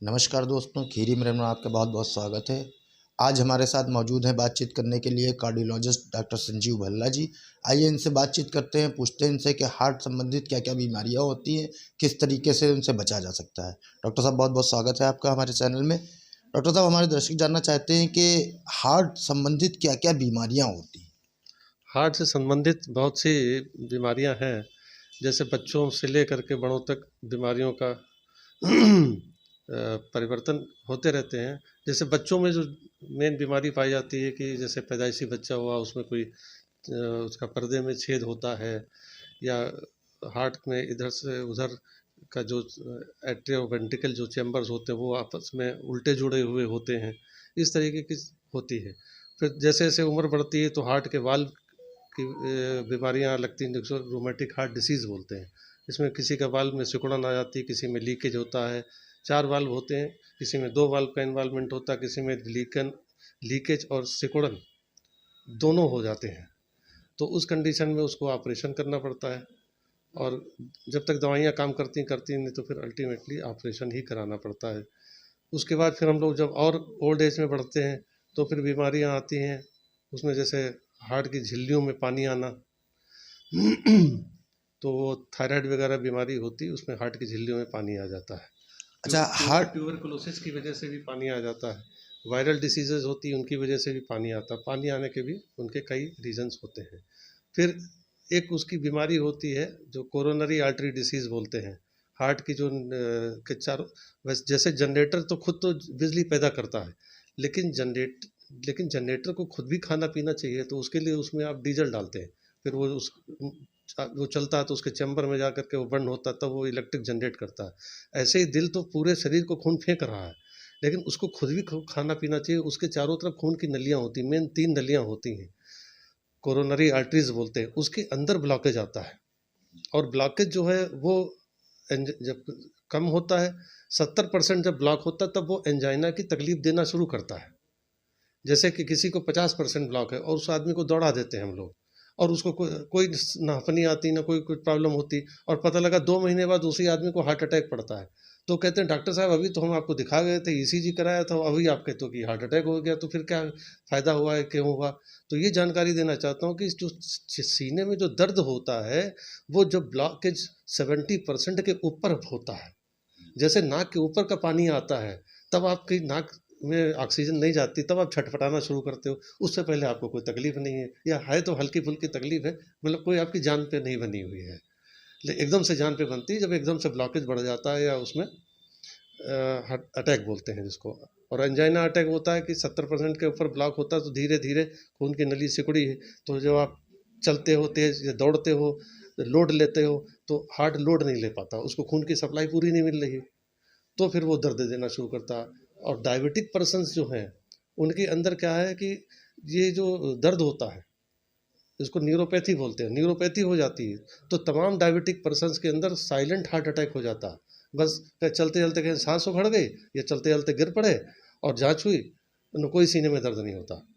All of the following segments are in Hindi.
नमस्कार दोस्तों, खीरी मेरे में आपका बहुत बहुत स्वागत है। आज हमारे साथ मौजूद हैं बातचीत करने के लिए कार्डियोलॉजिस्ट डॉक्टर संजीव भल्ला जी। आइए इनसे बातचीत करते हैं, पूछते हैं इनसे कि हार्ट संबंधित क्या क्या बीमारियां होती हैं, किस तरीके से उनसे बचा जा सकता है। डॉक्टर साहब, बहुत बहुत स्वागत है आपका हमारे चैनल में। डॉक्टर साहब, हमारे दर्शक जानना चाहते हैं कि हार्ट संबंधित क्या क्या बीमारियाँ होती हैं। हार्ट से संबंधित बहुत सी बीमारियां हैं, जैसे बच्चों से लेकर के बड़ों तक बीमारियों का परिवर्तन होते रहते हैं। जैसे बच्चों में जो मेन बीमारी पाई जाती है कि जैसे पैदाइशी बच्चा हुआ, उसमें कोई उसका पर्दे में छेद होता है, या हार्ट में इधर से उधर का जो एट्रियो वेंट्रिकल जो चैम्बर्स होते हैं वो आपस में उल्टे जुड़े हुए होते हैं, इस तरीके की होती है। फिर जैसे जैसे उम्र बढ़ती है तो हार्ट के वाल्व की बीमारियाँ लगती हैं, जिसको रोमेटिक हार्ट डिसीज़ बोलते हैं। इसमें किसी का वाल्व में सिकुड़न आ जाती है, किसी में लीकेज होता है। 4 वाल्व होते हैं, किसी में 2 वाल्व का इन्वॉल्वमेंट होता है, किसी में लीकेज और सिकुड़न दोनों हो जाते हैं। तो उस कंडीशन में उसको ऑपरेशन करना पड़ता है, और जब तक दवाइयाँ काम करती नहीं तो फिर अल्टीमेटली ऑपरेशन ही कराना पड़ता है। उसके बाद फिर हम लोग जब और ओल्ड एज में बढ़ते हैं तो फिर बीमारियाँ आती हैं, उसमें जैसे हार्ट की झिल्लियों में पानी आना तो वो थायराइड वगैरह बीमारी होती है, उसमें हार्ट की झिल्लियों में पानी आ जाता है। अच्छा, हार्ट ट्यूबरकुलोसिस की वजह से भी पानी आ जाता है। वायरल डिसीजेज होती है, उनकी वजह से भी पानी आता है। पानी आने के भी उनके कई रीजंस होते हैं। फिर एक उसकी बीमारी होती है जो कोरोनरी आर्टरी डिसीज़ बोलते हैं। हार्ट की जो के चारों, वैसे जैसे जनरेटर तो खुद तो बिजली पैदा करता है, लेकिन जनरेटर को खुद भी खाना पीना चाहिए, तो उसके लिए उसमें आप डीजल डालते हैं। फिर वो चलता है तो उसके चैम्बर में जा कर के वो बर्न होता है, तब वो इलेक्ट्रिक जनरेट करता है। ऐसे ही दिल तो पूरे शरीर को खून फेंक रहा है, लेकिन उसको खुद भी खाना पीना चाहिए। उसके चारों तरफ खून की नलियाँ होती हैं, मेन 3 नलियाँ होती हैं, कोरोनरी आर्टरीज बोलते हैं। उसके अंदर ब्लॉकेज आता है, और ब्लॉकेज जो है वो जब कम होता है, 70% जब ब्लॉक होता है तब वो एंजाइना की तकलीफ देना शुरू करता है। जैसे कि किसी को 50% ब्लॉक है और उस आदमी को दौड़ा देते हैं हम लोग, और उसको कोई ना हफनी आती, ना कोई प्रॉब्लम होती, और पता लगा 2 महीने बाद उसी आदमी को हार्ट अटैक पड़ता है। तो कहते हैं डॉक्टर साहब अभी तो हम आपको दिखा गए थे, ईसीजी कराया था, अभी आप कहते हो कि हार्ट अटैक हो गया, तो फिर क्या फ़ायदा हुआ है, क्यों हुआ? तो ये जानकारी देना चाहता हूँ कि जो सीने में जो दर्द होता है, वो जो ब्लॉकेज 70% के ऊपर होता है। जैसे नाक के ऊपर का पानी आता है, तब आपकी नाक में ऑक्सीजन नहीं जाती, तब आप छटपटाना शुरू करते हो। उससे पहले आपको कोई तकलीफ नहीं है, या है तो हल्की फुल्की तकलीफ है, मतलब कोई आपकी जान पे नहीं बनी हुई है। एकदम से जान पे बनती है जब एकदम से ब्लॉकेज बढ़ जाता है, या उसमें अटैक बोलते हैं जिसको। और एंजाइना अटैक होता है कि 70% के ऊपर ब्लॉक होता है, तो धीरे धीरे खून की नली सिकुड़ी है, तो जब आप चलते हो तेज या दौड़ते हो, लोड लेते हो, तो हार्ट लोड नहीं ले पाता, उसको खून की सप्लाई पूरी नहीं मिल रही, तो फिर वो दर्द देना शुरू करता है। और डायबिटिक पर्सन्स जो हैं, उनके अंदर क्या है कि ये जो दर्द होता है, इसको न्यूरोपैथी बोलते हैं, न्यूरोपैथी हो जाती है, तो तमाम डायबिटिक पर्सन्स के अंदर साइलेंट हार्ट अटैक हो जाता है। बस चलते चलते कहीं सांस उखड़ गई, या चलते चलते गिर पड़े, और जांच हुई, उन्हें कोई सीने में दर्द नहीं होता।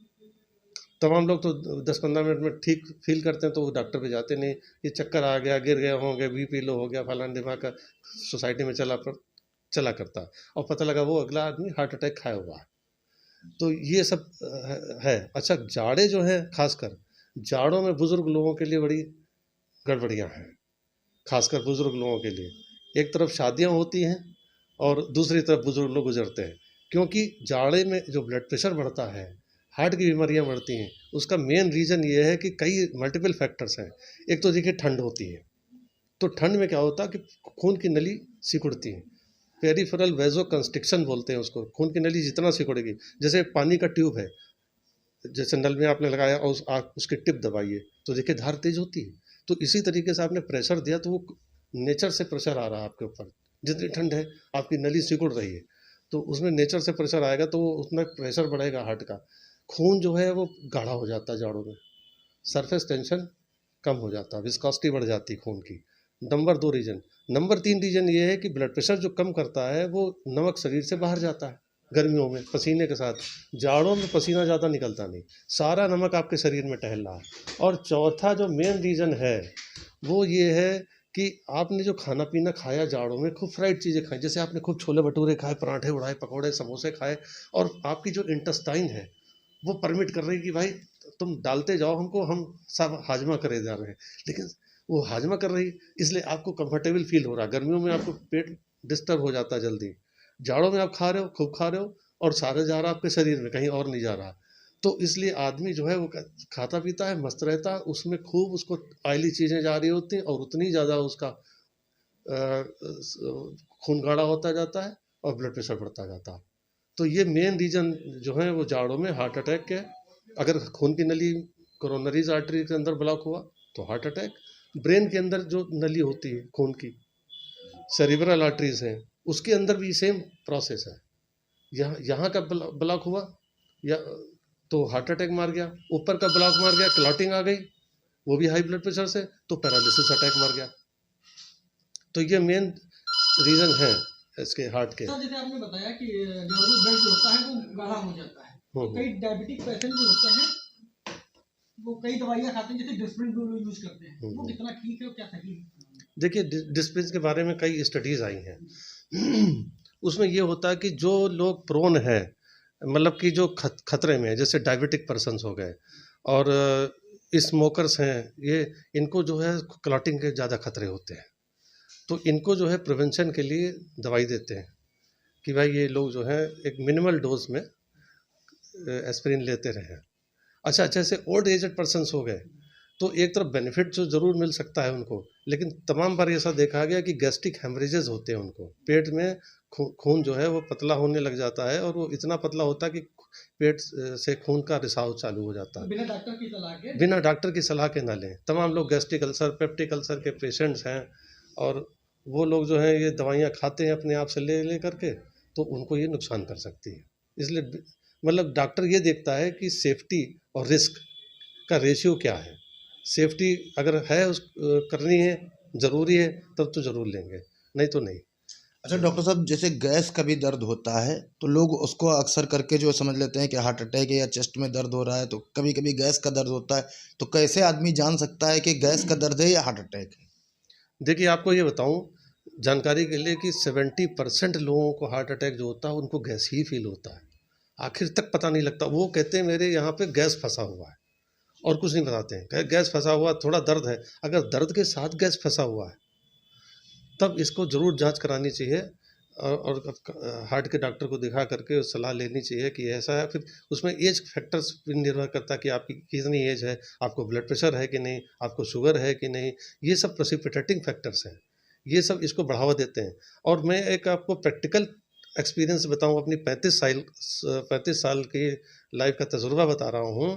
तमाम लोग तो 10-15 मिनट में ठीक फील करते हैं, तो वो डॉक्टर पे जाते नहीं। ये चक्कर आ गया, गिर गए होंगे, बीपी लो हो गया, फलाना दिमाग का सोसाइटी में चला करता है, और पता लगा वो अगला आदमी हार्ट अटैक खाया हुआ है। तो ये सब है। अच्छा, जाड़े जो हैं, खासकर जाड़ों में बुजुर्ग लोगों के लिए बड़ी गड़बड़ियाँ हैं, खासकर बुजुर्ग लोगों के लिए। एक तरफ शादियाँ होती हैं और दूसरी तरफ बुजुर्ग लोग गुजरते हैं, क्योंकि जाड़े में जो ब्लड प्रेशर बढ़ता है, हार्ट की बीमारियाँ बढ़ती हैं, उसका मेन रीज़न ये है कि कई मल्टीपल फैक्टर्स हैं। एक तो देखिए ठंड होती है, तो ठंड में क्या होता है कि खून की नली सिकुड़ती है, पेरिफेरल वेजो कंस्ट्रिक्शन बोलते हैं उसको। खून की नली जितना सिकुड़ेगी, जैसे पानी का ट्यूब है, जैसे नल में आपने लगाया और उसकी टिप दबाइए, तो देखिए धार तेज होती है। तो इसी तरीके से आपने प्रेशर दिया, तो वो नेचर से प्रेशर आ रहा है आपके ऊपर। जितनी ठंड है, आपकी नली सिकुड़ रही है, तो उसमें नेचर से प्रेशर आएगा, तो वो उतना प्रेशर बढ़ेगा हार्ट का। खून जो है वो गाढ़ा हो जाता है जाड़ों में, सरफेस टेंशन कम हो जाता है, विस्कोसिटी बढ़ जाती है खून की। Number 2 reason. नंबर 3 रीज़न ये है कि ब्लड प्रेशर जो कम करता है, वो नमक शरीर से बाहर जाता है गर्मियों में पसीने के साथ। जाड़ों में पसीना ज़्यादा निकलता नहीं, सारा नमक आपके शरीर में टहल रहा है। और चौथा जो मेन रीज़न है, वो ये है कि आपने जो खाना पीना खाया जाड़ों में, खूब फ्राइड चीज़ें खाई, जैसे आपने खूब छोले भटूरे खाए, पराठे उड़ाए, पकौड़े समोसे खाए, और आपकी जो इंटेस्टाइन है वो परमिट कर रही कि भाई तुम डालते जाओ हमको, हम सब हाजमा करे जा रहे हैं, लेकिन वो हाजमा कर रही, इसलिए आपको कंफर्टेबल फील हो रहा है। गर्मियों में आपको पेट डिस्टर्ब हो जाता है जल्दी, जाड़ों में आप खा रहे हो, खूब खा रहे हो, और सारे जा रहा है आपके शरीर में, कहीं और नहीं जा रहा। तो इसलिए आदमी जो है वो खाता पीता है, मस्त रहता है, उसमें खूब उसको ऑयली चीज़ें जा रही होती हैं, और उतनी ज़्यादा उसका खून गाढ़ा होता जाता है और ब्लड प्रेशर बढ़ता जाता है। तो ये मेन रीज़न जो है वो जाड़ों में हार्ट अटैक के। अगर खून की नली कोरोनरीज आर्टरी के अंदर ब्लॉक हुआ तो हार्ट अटैक। ब्रेन के अंदर जो नली होती है खून की, सेरिब्रल आर्टरीज हैं, उसके अंदर भी सेम प्रोसेस है। यहाँ यहाँ का ब्लॉक हुआ या तो हार्ट अटैक मार गया, ऊपर का ब्लॉक मार गया, क्लॉटिंग आ गई, वो भी हाई ब्लड प्रेशर से, तो पैरालिसिस अटैक मार गया। तो ये मेन रीज़न है इसके हार्ट के। सर जैसे आपने बताया कि नॉर्मल ब्लड जो होता है वो गाढ़ा हो जाता है, तो कई डायबिटिक पेशेंट जो होते हैं वो कई दवाइयाँ खाते हैं, जैसे डिस्प्रिन यूज करते हैं, वो कितना ठीक है और क्या सही है? देखिए, डिस्प्रिन के बारे में कई स्टडीज़ आई हैं। उसमें ये होता है कि जो लोग प्रोन है, मतलब कि जो खतरे में है, जैसे डायबिटिक पर्सन्स हो गए और स्मोकर्स हैं, ये इनको जो है क्लॉटिंग के ज़्यादा खतरे होते हैं। तो इनको जो है प्रिवेंशन के लिए दवाई देते हैं कि भाई ये लोग जो है एक मिनिमल डोज में एस्पिरिन लेते रहें। अच्छा, जैसे ओल्ड एजड पर्सन्स हो गए तो एक तरफ बेनिफिट जो ज़रूर मिल सकता है उनको, लेकिन तमाम बार ऐसा देखा गया कि गैस्ट्रिक हेमरेजेस होते हैं उनको, पेट में खून जो है वो पतला होने लग जाता है, और वो इतना पतला होता है कि पेट से खून का रिसाव चालू हो जाता है। बिना डॉक्टर की सलाह के? बिना डॉक्टर की सलाह के ना लें। तमाम लोग गैस्ट्रिक अल्सर, पेप्टिक अल्सर के पेशेंट्स हैं, और वो लोग जो हैं ये दवाइयाँ खाते हैं अपने आप से ले करके, तो उनको ये नुकसान कर सकती है। इसलिए मतलब डॉक्टर ये देखता है कि सेफ्टी और रिस्क का रेशियो क्या है। सेफ्टी अगर है उस करनी है, ज़रूरी है, तब तो ज़रूर लेंगे, नहीं तो नहीं। अच्छा डॉक्टर साहब, जैसे गैस का भी दर्द होता है तो लोग उसको अक्सर करके जो समझ लेते हैं कि हार्ट अटैक है या चेस्ट में दर्द हो रहा है, तो कभी कभी गैस का दर्द होता है, तो कैसे आदमी जान सकता है कि गैस का दर्द है या हार्ट अटैक है? देखिए, आपको ये बताऊं जानकारी के लिए कि 70% लोगों को हार्ट अटैक जो होता है उनको गैस ही फील होता है, आखिर तक पता नहीं लगता। वो कहते हैं मेरे यहाँ पे गैस फंसा हुआ है, और कुछ नहीं बताते हैं। गैस फंसा हुआ, थोड़ा दर्द है, अगर दर्द के साथ गैस फंसा हुआ है तब इसको ज़रूर जांच करानी चाहिए, और हार्ट के डॉक्टर को दिखा करके सलाह लेनी चाहिए कि ऐसा है। फिर उसमें एज फैक्टर्स भी निर्भर करता है कि आपकी कितनी एज है, आपको ब्लड प्रेशर है कि नहीं, आपको शुगर है कि नहीं, ये सब प्रेसिपिटेटिंग फैक्टर्स हैं, ये सब इसको बढ़ावा देते हैं। और मैं एक आपको प्रैक्टिकल एक्सपीरियंस बताऊं, अपनी 35 साल की लाइफ का तजुर्बा बता रहा हूँ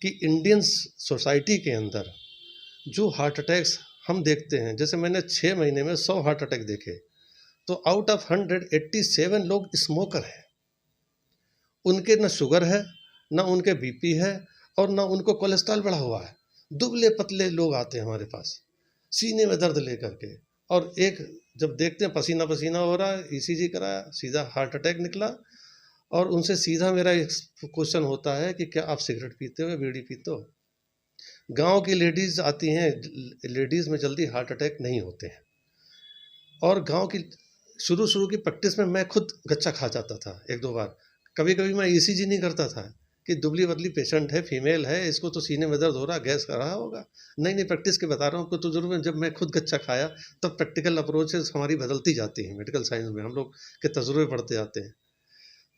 कि इंडियन सोसाइटी के अंदर जो हार्ट अटैक्स हम देखते हैं, जैसे मैंने 6 महीने में 100 हार्ट अटैक देखे, तो आउट ऑफ 187 लोग स्मोकर हैं। उनके न शुगर है, न उनके बीपी है, और न उनको कोलेस्ट्रॉल बढ़ा हुआ है। दुबले पतले लोग आते हैं हमारे पास सीने में दर्द लेकर के, और एक जब देखते हैं पसीना पसीना हो रहा है, ईसीजी कराया, सीधा हार्ट अटैक निकला। और उनसे सीधा मेरा एक क्वेश्चन होता है कि क्या आप सिगरेट पीते हो या बीड़ी पीते हो? गांव की लेडीज़ आती हैं, लेडीज़ में जल्दी हार्ट अटैक नहीं होते हैं। और गांव की शुरू की प्रैक्टिस में मैं खुद गच्चा खा जाता था 1-2 बार। कभी कभी मैं ईसीजी नहीं करता था कि दुबली पतली पेशेंट है, फीमेल है, इसको तो सीने में दर्द हो रहा, गैस कर रहा होगा। नहीं, प्रैक्टिस के बता रहा हूँ आपको, तो जरूर जब मैं खुद गच्चा खाया तब प्रैक्टिकल अप्रोचेस हमारी बदलती जाती हैं। मेडिकल साइंस में हम लोग के तजुर्बे बढ़ते जाते हैं।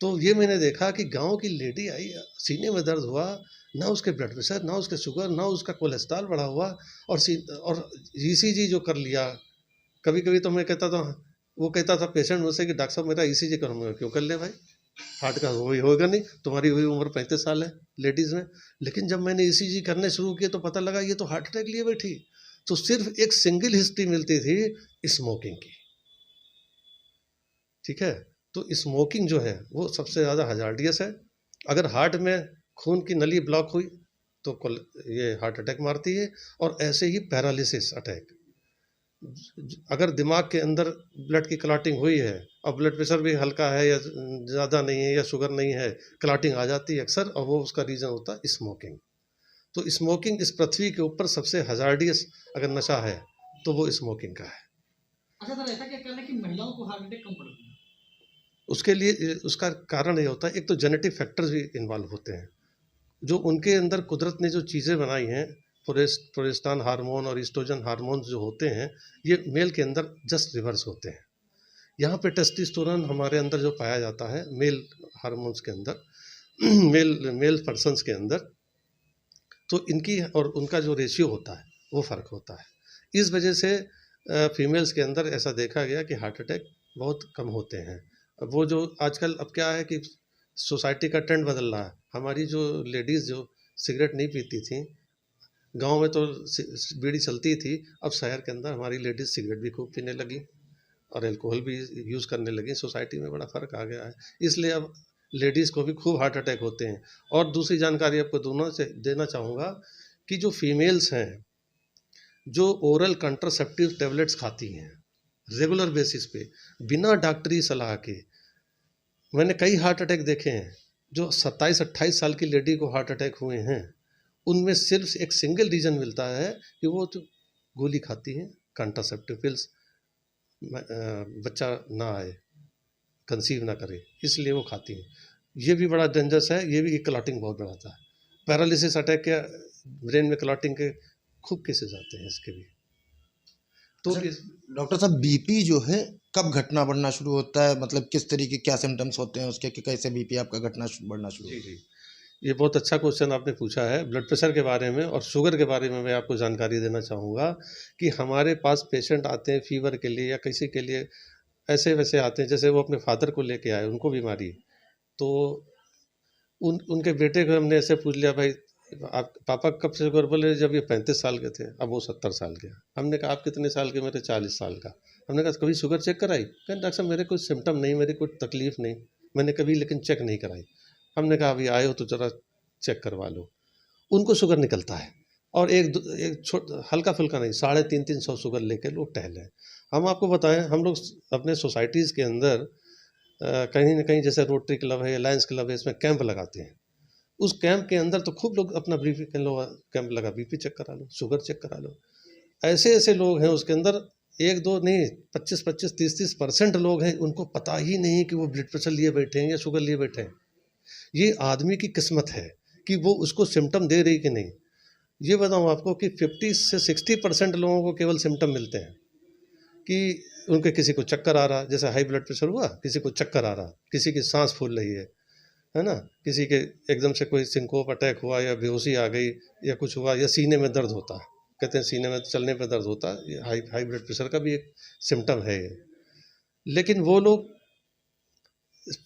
तो ये मैंने देखा कि गांव की लेडी आई, सीने में दर्द हुआ, ना उसके ब्लड प्रेशर, ना उसके शुगर, ना उसका कोलेस्ट्रॉल बढ़ा हुआ, और ईसीजी जो कर लिया। कभी कभी तो मैं कहता था, वो कहता था पेशेंट मुझसे कि डॉक्टर साहब मेरा ईसीजी करूँगा। क्यों कर ले भाई, हार्ट का वही होगा नहीं, तुम्हारी हुई उम्र 35 साल है लेडीज़ में। लेकिन जब मैंने ईसीजी करने शुरू किए तो पता लगा ये तो हार्ट अटैक लिए बैठी। तो सिर्फ एक सिंगल हिस्ट्री मिलती थी स्मोकिंग की। ठीक है, तो स्मोकिंग जो है वो सबसे ज़्यादा हजार्डियस है। अगर हार्ट में खून की नली ब्लॉक हुई तो ये हार्ट अटैक मारती है, और ऐसे ही पैरालिसिस अटैक। अगर दिमाग के अंदर ब्लड की क्लॉटिंग हुई है और ब्लड प्रेशर भी हल्का है या ज़्यादा नहीं है या शुगर नहीं है, क्लॉटिंग आ जाती है अक्सर, और वो उसका रीज़न होता है स्मोकिंग। तो स्मोकिंग इस पृथ्वी के ऊपर सबसे हजार्डियस अगर नशा है तो वो स्मोकिंग का है। अच्छा सर, ऐसा क्या करना है कि महिलाओं को हार्ट अटैक कम पड़ता है? उसके लिए उसका कारण ये होता है, एक तो जेनेटिक फैक्टर्स भी इन्वॉल्व होते हैं, जो उनके अंदर कुदरत ने जो चीज़ें बनाई हैं, प्रोजेस्टेरोन हार्मोन और ईस्ट्रोजन हार्मोन जो होते हैं, ये मेल के अंदर जस्ट रिवर्स होते हैं। यहाँ पे टेस्टोस्टेरोन हमारे अंदर जो पाया जाता है मेल हार्मोन्स के अंदर, मेल पर्सन्स के अंदर, तो इनकी और उनका जो रेशियो होता है वो फ़र्क होता है। इस वजह से फीमेल्स के अंदर ऐसा देखा गया कि हार्ट अटैक बहुत कम होते हैं। वो जो आजकल अब क्या है कि सोसाइटी का ट्रेंड बदल रहा है। हमारी जो लेडीज़ जो सिगरेट नहीं पीती थी, गांव में तो बीड़ी चलती थी, अब शहर के अंदर हमारी लेडीज़ सिगरेट भी खूब पीने लगी और अल्कोहल भी यूज़ करने लगी। सोसाइटी में बड़ा फ़र्क आ गया है, इसलिए अब लेडीज़ को भी खूब हार्ट अटैक होते हैं। और दूसरी जानकारी आपको दोनों से देना चाहूँगा कि जो फीमेल्स हैं जो ओरल कंट्रासेप्टिव टेबलेट्स खाती हैं रेगुलर बेसिस पे बिना डॉक्टरी सलाह के, मैंने कई हार्ट अटैक देखे हैं। जो 27-28 साल की लेडी को हार्ट अटैक हुए हैं, उनमें सिर्फ एक सिंगल रीज़न मिलता है कि वो तो गोली खाती हैं कंट्रासेप्टिव पिल्स, बच्चा ना आए, कंसीव ना करे, इसलिए वो खाती हैं। ये भी बड़ा डेंजरस है, ये भी क्लॉटिंग बहुत बढ़ाता है। पैरालिसिस अटैक के, ब्रेन में क्लॉटिंग के खूब केसेस आते हैं इसके भी। तो डॉक्टर साहब, बीपी जो है कब घटना बढ़ना शुरू होता है, मतलब किस तरीके क्या सिम्टम्स होते हैं उसके कि कैसे बीपी आपका घटना बढ़ना शुरू? जी, ये बहुत अच्छा क्वेश्चन आपने पूछा है। ब्लड प्रेशर के बारे में और शुगर के बारे में मैं आपको जानकारी देना चाहूँगा कि हमारे पास पेशेंट आते हैं फीवर के लिए या किसी के लिए ऐसे वैसे आते हैं, जैसे वो अपने फादर को लेके आए, उनको बीमारी, तो उनके बेटे को हमने ऐसे पूछ लिया, भाई आप पापा कब से शुगर? बोले जब ये 35 साल के थे, अब वो 70 साल के। हमने कहा आप कितने साल के? मेरे 40 साल का। हमने कहा कभी शुगर चेक कराई? कहते डॉक्टर साहब मेरे कोई सिम्टम नहीं, मेरी कोई तकलीफ नहीं, मैंने कभी लेकिन चेक नहीं कराई। हमने कहा अभी आए हो तो ज़रा चेक करवा लो। उनको शुगर निकलता है और एक हल्का फुल्का नहीं, 350 शुगर लेकर लोग टहले। हम आपको बताएं, हम लोग अपने सोसाइटीज़ के अंदर कहीं ना कहीं जैसे रोटरी क्लब है, लायंस क्लब है, इसमें कैंप लगाते हैं। उस कैंप के अंदर तो खूब लोग अपना बीपी कैंप लगा, बीपी चेक करा लो, शुगर चेक करा लो। ऐसे ऐसे लोग हैं उसके अंदर, 1-2 नहीं 25-25, 30-30% लोग हैं, उनको पता ही नहीं कि वो ब्लड प्रेशर लिए बैठे हैं या शुगर लिए बैठे हैं। ये आदमी की किस्मत है कि वो उसको सिम्टम दे रही कि नहीं। ये बताऊँ आपको कि 50 से 60% लोगों को केवल सिम्टम मिलते हैं कि उनके किसी को चक्कर आ रहा, जैसे हाई ब्लड प्रेशर हुआ, किसी को चक्कर आ रहा, किसी की सांस फूल रही है ना, किसी के एकदम से कोई सिंकोप अटैक हुआ या बेहोशी आ गई या कुछ हुआ, या सीने में दर्द होता है, कहते हैं सीने में चलने पर दर्द होता है, ये हाई ब्लड प्रेशर का भी एक सिम्टम है ये। लेकिन वो लोग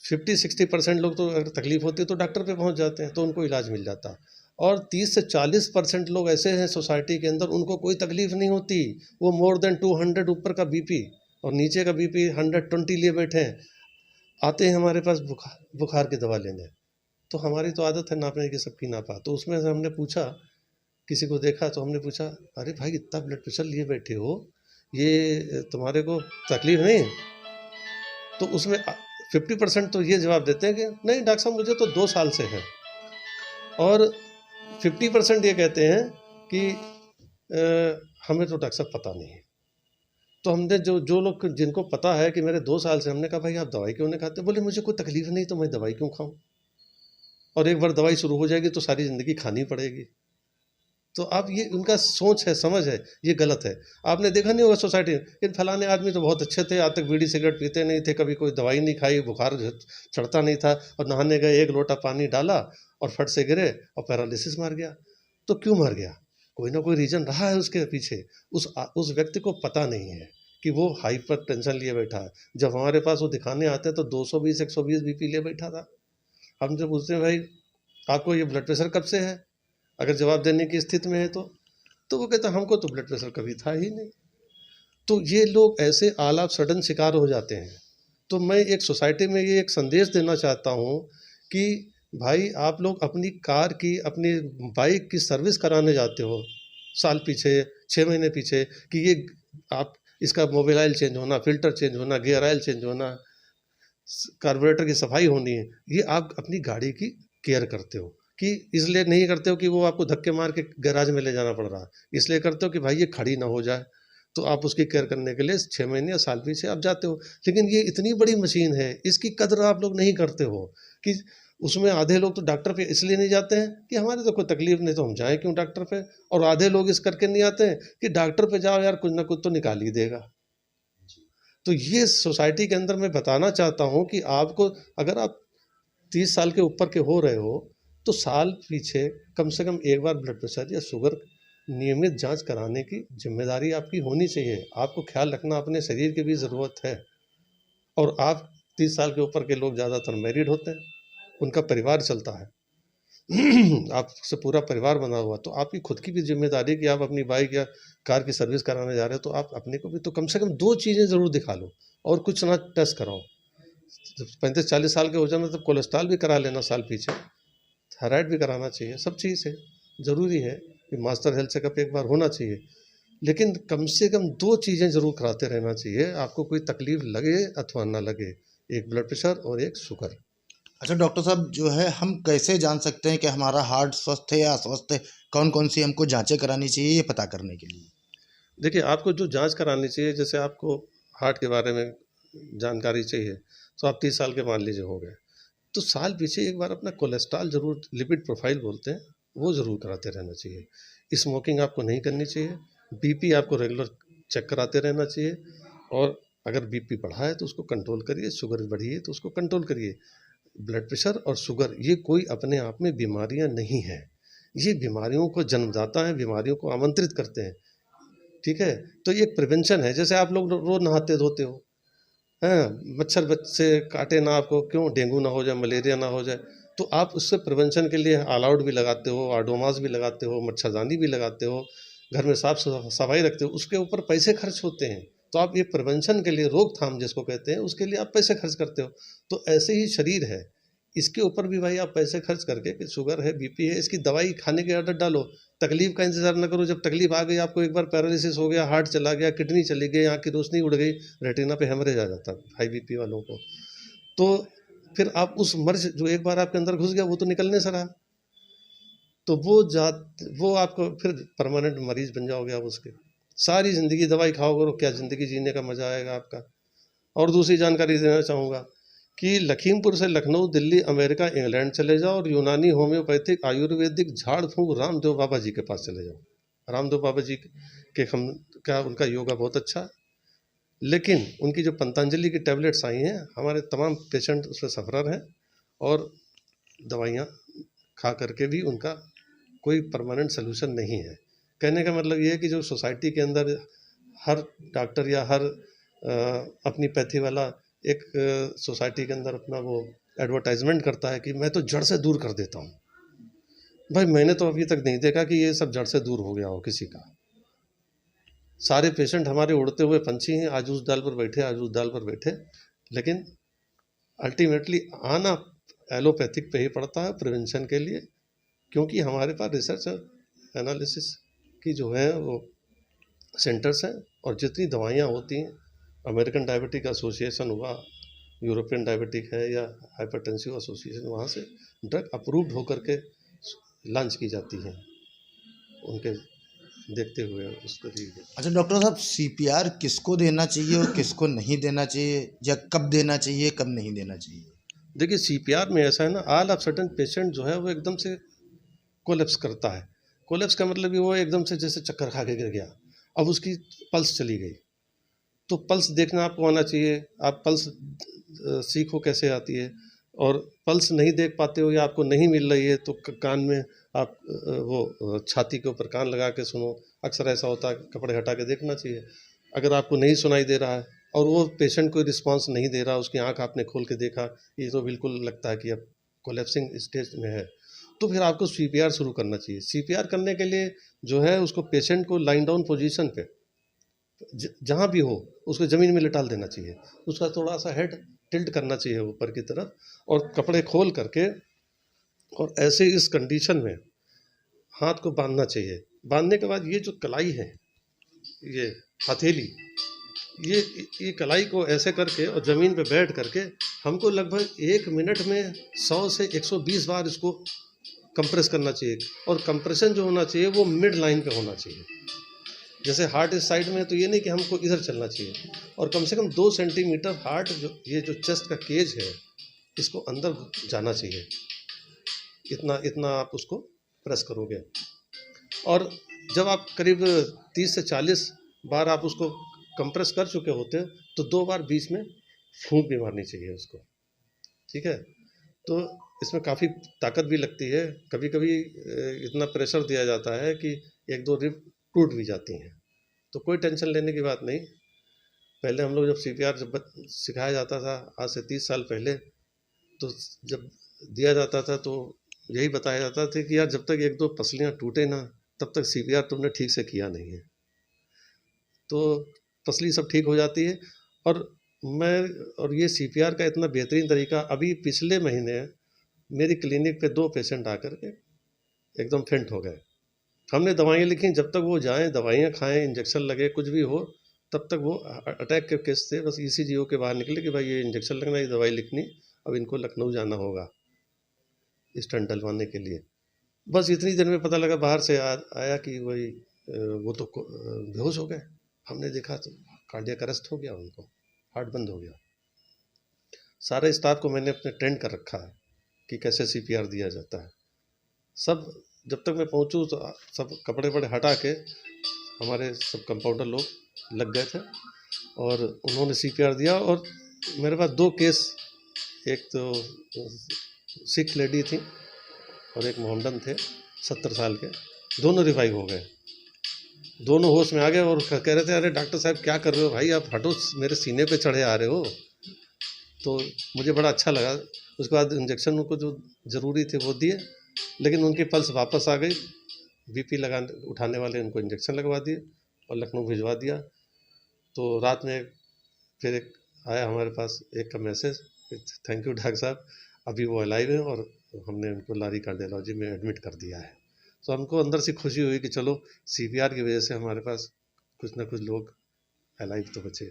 50-60% लोग तो अगर तकलीफ होती है तो डॉक्टर पे पहुंच जाते हैं, तो उनको इलाज मिल जाता। और 30 से 40% लोग ऐसे हैं सोसाइटी के अंदर, उनको कोई तकलीफ नहीं होती, वो मोर देन 200 ऊपर का बीपी और नीचे का बीपी 120 लिए बैठे हैं, आते हैं हमारे पास बुखार की दवा लेने। तो हमारी तो आदत है नापने की, सबकी नापा। तो उसमें से हमने पूछा, किसी को देखा तो हमने पूछा, अरे भाई इतना ब्लड प्रेशर लिए बैठे हो, ये तुम्हारे को तकलीफ नहीं? तो उसमें 50% तो ये जवाब देते हैं कि नहीं डॉक्टर साहब मुझे तो 2 साल से है, और 50% ये कहते हैं कि हमें तो डॉक्टर साहब पता नहीं है। तो हमने जो लोग जिनको पता है कि मेरे 2 साल से, हमने कहा भाई आप दवाई क्यों नहीं खाते? बोले मुझे कोई तकलीफ नहीं तो मैं दवाई क्यों खाऊं, और एक बार दवाई शुरू हो जाएगी तो सारी ज़िंदगी खानी पड़ेगी। तो आप ये उनका सोच है, समझ है, ये गलत है। आपने देखा नहीं होगा सोसाइटी में, इन फलाने आदमी तो बहुत अच्छे थे, आज तक बीड़ी सिगरेट पीते नहीं थे, कभी कोई दवाई नहीं खाई, बुखार चढ़ता नहीं था, और नहाने गए 1 लोटा पानी डाला और फट से गिरे और पैरालिसिस मार गया। तो क्यों मर गया? कोई ना कोई रीज़न रहा है उसके पीछे। उस व्यक्ति को पता नहीं है कि वो हाइपर टेंशन लिए बैठा है। जब हमारे पास वो दिखाने आते हैं तो 220-120 बीपी लिए बैठा था। हम जब पूछते हैं भाई आपको ये ब्लड प्रेशर कब से है, अगर जवाब देने की स्थिति में है तो वो कहता हमको तो ब्लड प्रेशर कभी था ही नहीं। तो ये लोग ऐसे ऑल ऑफ सडन शिकार हो जाते हैं। तो मैं एक सोसाइटी में ये एक संदेश देना चाहता हूँ कि भाई आप लोग अपनी कार की, अपनी बाइक की सर्विस कराने जाते हो साल पीछे, 6 महीने पीछे, कि ये आप इसका मोबिल ऑयल चेंज होना, फिल्टर चेंज होना, गियर ऑयल चेंज होना, कार्बोरेटर की सफाई होनी है, ये आप अपनी गाड़ी की केयर करते हो। कि इसलिए नहीं करते हो कि वो आपको धक्के मार के गैराज में ले जाना पड़ रहा है, इसलिए करते हो कि भाई ये खड़ी ना हो जाए, तो आप उसकी केयर करने के लिए 6 महीने या साल पीछे आप जाते हो। लेकिन ये इतनी बड़ी मशीन है, इसकी कदर आप लोग नहीं करते हो कि उसमें आधे लोग तो डॉक्टर पे इसलिए नहीं जाते हैं कि हमारे तो कोई तकलीफ नहीं तो हम जाएं क्यों डॉक्टर पे, और आधे लोग इस करके नहीं आते हैं कि डॉक्टर पे जाओ यार कुछ ना कुछ तो निकाल ही देगा। तो ये सोसाइटी के अंदर मैं बताना चाहता हूँ कि आपको अगर आप 30 साल के ऊपर के हो रहे हो तो साल पीछे कम से कम एक बार ब्लड प्रेशर या शुगर नियमित जांच कराने की जिम्मेदारी आपकी होनी चाहिए। आपको ख्याल रखना अपने शरीर की भी ज़रूरत है। और आप 30 साल के ऊपर के लोग ज़्यादातर मैरिड होते हैं, उनका परिवार चलता है आपसे पूरा परिवार बना हुआ, तो आपकी खुद की भी जिम्मेदारी कि आप अपनी बाइक या कार की सर्विस कराने जा रहे हो तो आप अपने को भी तो कम से कम 2 चीज़ें ज़रूर दिखा लो और कुछ ना टेस्ट कराओ। 35-40 साल के हो जाना तो कोलेस्ट्रॉल भी करा लेना साल पीछे, थायराइड भी कराना चाहिए, सब चीज़ है ज़रूरी है कि मास्टर हेल्थ चेकअप एक बार होना चाहिए। लेकिन कम से कम 2 चीज़ें ज़रूर कराते रहना चाहिए, आपको कोई तकलीफ लगे अथवा ना लगे, एक ब्लड प्रेशर और एक शुगर। अच्छा डॉक्टर साहब, जो है हम कैसे जान सकते हैं कि हमारा हार्ट स्वस्थ है या अस्वस्थ है? कौन कौन सी हमको जांचें करानी चाहिए ये पता करने के लिए? देखिए, आपको जो जांच करानी चाहिए, जैसे आपको हार्ट के बारे में जानकारी चाहिए तो आप 30 साल के मान लीजिए हो गए, तो साल पीछे एक बार अपना कोलेस्ट्रॉल ज़रूर, लिपिड प्रोफाइल बोलते हैं, वो ज़रूर कराते रहना चाहिए। स्मोकिंग आपको नहीं करनी चाहिए। बीपी आपको रेगुलर चेक कराते रहना चाहिए, और अगर बीपी बढ़ा है तो उसको कंट्रोल करिए, शुगर बढ़ी है तो उसको कंट्रोल करिए। ब्लड प्रेशर और शुगर ये कोई अपने आप में बीमारियां नहीं हैं, ये बीमारियों को जन्मदाता हैं, बीमारियों को आमंत्रित करते हैं। ठीक है, तो ये एक प्रिवेंशन है। जैसे आप लोग रोज़ नहाते धोते हो, हैं, मच्छर बच्चे काटे ना आपको, क्यों, डेंगू ना हो जाए, मलेरिया ना हो जाए, तो आप उससे प्रिवेंशन के लिए ऑल आउट भी लगाते हो, आडोमास भी लगाते हो, मच्छरदानी भी लगाते हो, घर में साफ सफाई रखते हो, उसके ऊपर पैसे खर्च होते हैं। तो आप ये प्रिवेंशन के लिए, रोकथाम जिसको कहते हैं, उसके लिए आप पैसे खर्च करते हो। तो ऐसे ही शरीर है, इसके ऊपर भी भाई आप पैसे खर्च करके कि शुगर है, बीपी है, इसकी दवाई खाने की आदत डालो। तकलीफ का इंतजार न करो, जब तकलीफ आ गई, आपको एक बार पैरालिसिस हो गया, हार्ट चला गया, किडनी चली गई, आँख की रोशनी उड़ गई, रेटिना पे हेमरेज आ जाता है हाई बीपी वालों को, तो फिर आप उस मर्ज जो एक बार आपके अंदर घुस गया वो तो निकलने से रहा, तो वो आपको फिर परमानेंट मरीज बन जाओगे आप उसके। सारी ज़िंदगी दवाई खाओगे और क्या ज़िंदगी जीने का मज़ा आएगा आपका। और दूसरी जानकारी देना चाहूँगा कि लखीमपुर से लखनऊ, दिल्ली, अमेरिका, इंग्लैंड चले जाओ और यूनानी, होम्योपैथिक, आयुर्वेदिक, झाड़ फूँक रामदेव बाबा जी के पास चले जाओ। रामदेव बाबा जी के उनका योगा बहुत अच्छा है, लेकिन उनकी जो पतंजलि की टैबलेट्स आई हैं, हमारे तमाम पेशेंट उससे सफ़रर हैं, और दवाइयाँ खा करके भी उनका कोई परमानेंट सलूशन नहीं है। कहने का मतलब ये है कि जो सोसाइटी के अंदर हर डॉक्टर या हर अपनी पैथी वाला एक सोसाइटी के अंदर अपना वो एडवर्टाइजमेंट करता है कि मैं तो जड़ से दूर कर देता हूँ। भाई मैंने तो अभी तक नहीं देखा कि ये सब जड़ से दूर हो गया हो किसी का। सारे पेशेंट हमारे उड़ते हुए पंछी हैं, आज उस डाल पर बैठे, आज उस डाल पर बैठे, लेकिन अल्टीमेटली आना एलोपैथिक पे ही पड़ता है प्रिवेंशन के लिए, क्योंकि हमारे पास रिसर्च एनालिसिस की जो है वो सेंटर्स हैं, और जितनी दवाइयाँ होती हैं, अमेरिकन डायबिटिक एसोसिएशन हुआ, यूरोपियन डायबिटिक है या हाइपरटेंसिव एसोसिएशन, वहाँ से ड्रग अप्रूव्ड होकर के लॉन्च की जाती हैं उनके देखते हुए उसको। अच्छा डॉक्टर साहब, सीपीआर किसको देना चाहिए और किसको नहीं देना चाहिए, या कब देना चाहिए कब नहीं देना चाहिए? देखिए, सीपीआर में ऐसा है ना, ऑल ऑफ सडन पेशेंट जो है वो एकदम से कोलैप्स करता है। कोलैप्स का मतलब वो एकदम से जैसे चक्कर खा के गिर गया, अब उसकी पल्स चली गई, तो पल्स देखना आपको आना चाहिए। आप पल्स सीखो कैसे आती है, और पल्स नहीं देख पाते हो या आपको नहीं मिल रही है तो कान में आप वो छाती के ऊपर कान लगा के सुनो। अक्सर ऐसा होता है, कपड़े हटा के देखना चाहिए। अगर आपको नहीं सुनाई दे रहा है और वो पेशेंट कोई रिस्पांस नहीं दे रहा, उसकी आंख आपने खोल के देखा, ये तो बिल्कुल लगता है कि अब कोलैप्सिंग स्टेज में है, तो फिर आपको सीपीआर शुरू करना चाहिए। सीपीआर करने के लिए जो है उसको पेशेंट को लाइन डाउन पोजीशन पे जहाँ भी हो उसको ज़मीन में लिटाल देना चाहिए, उसका थोड़ा सा हेड टिल्ट करना चाहिए ऊपर की तरफ, और कपड़े खोल करके, और ऐसे इस कंडीशन में हाथ को बांधना चाहिए। बांधने के बाद ये जो कलाई है, ये हथेली, ये कलाई को ऐसे करके और ज़मीन पे बैठ करके हमको लगभग 1 मिनट में 100 से 120 बार इसको कंप्रेस करना चाहिए, और कंप्रेशन जो होना चाहिए वो मिड लाइन पे होना चाहिए। जैसे हार्ट इस साइड में है तो ये नहीं कि हमको इधर चलना चाहिए, और कम से कम 2 सेंटीमीटर हार्ट जो चेस्ट का केज है इसको अंदर जाना चाहिए, इतना इतना आप उसको प्रेस करोगे। और जब आप करीब 30 से 40 बार आप उसको कंप्रेस कर चुके होते हैं तो 2 बार बीच में फूंक भी मारनी चाहिए उसको, ठीक है। तो इसमें काफ़ी ताकत भी लगती है, कभी कभी इतना प्रेशर दिया जाता है कि 1-2 रिब टूट भी जाती हैं, तो कोई टेंशन लेने की बात नहीं। पहले हम लोग जब CPR जब सिखाया जाता था आज से 30 साल पहले, तो जब दिया जाता था तो यही बताया जाता था कि यार जब तक 1-2 पसलियाँ टूटे ना तब तक CPR तुमने ठीक से किया नहीं है। तो पसली सब ठीक हो जाती है। और ये CPR का इतना बेहतरीन तरीका, अभी पिछले महीने मेरी क्लिनिक पे 2 पेशेंट आकर के एकदम फेंट हो गए। हमने दवाइयाँ लिखी, जब तक वो जाएँ दवाइयाँ खाएँ इंजेक्शन लगे कुछ भी हो तब तक वो अटैक के केस से बस ECG के बाहर निकले कि भाई ये इंजेक्शन लगना, ये दवाई लिखनी, अब इनको लखनऊ जाना होगा स्टंट डलवाने के लिए। बस इतनी देर में पता लगा बाहर से आया कि वही वो तो बेहोश हो गए। हमने देखा तो कार्डियक अरेस्ट हो गया, उनको हार्ट बंद हो गया। सारे स्टाफ को मैंने अपने ट्रेंड कर रखा है कि कैसे CPR दिया जाता है। सब जब तक मैं पहुंचूं तो सब कपड़े वपड़े हटा के हमारे सब कंपाउंडर लोग लग गए थे और उन्होंने CPR दिया। और मेरे पास 2 केस, एक तो सिख लेडी थी और एक मोहम्मदन थे 70 साल के, दोनों रिवाइव हो गए, दोनों होश में आ गए और कह रहे थे अरे डॉक्टर साहब क्या कर रहे हो भाई, आप हटो, मेरे सीने पे चढ़े आ रहे हो। तो मुझे बड़ा अच्छा लगा। उसके बाद इंजेक्शन उनको जो ज़रूरी थे वो दिए, लेकिन उनकी पल्स वापस आ गई। BP उठाने वाले उनको इंजेक्शन लगवा दिए और लखनऊ भिजवा दिया। तो रात में फिर एक आया हमारे पास एक का मैसेज, थैंक यू डॉक्टर साहब, अभी वो अलाइव है और हमने उनको लारी कार्डियोलॉजी में एडमिट कर दिया है। तो हमको अंदर से खुशी हुई कि चलो CPR की वजह से हमारे पास कुछ ना कुछ लोग अलाइव तो बचे।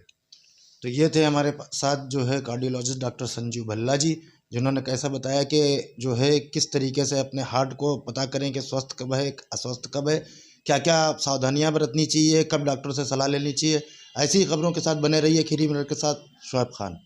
तो ये थे हमारे साथ जो है कार्डियोलॉजिस्ट डॉक्टर संजीव भल्ला जी, जिन्होंने कैसा बताया कि जो है किस तरीके से अपने हार्ट को पता करें कि स्वस्थ कब है अस्वस्थ कब है, क्या क्या सावधानियां बरतनी चाहिए, कब डॉक्टर से सलाह लेनी चाहिए। ऐसी खबरों के साथ बने रहिए खीरी मिनट के साथ। शुएब खान।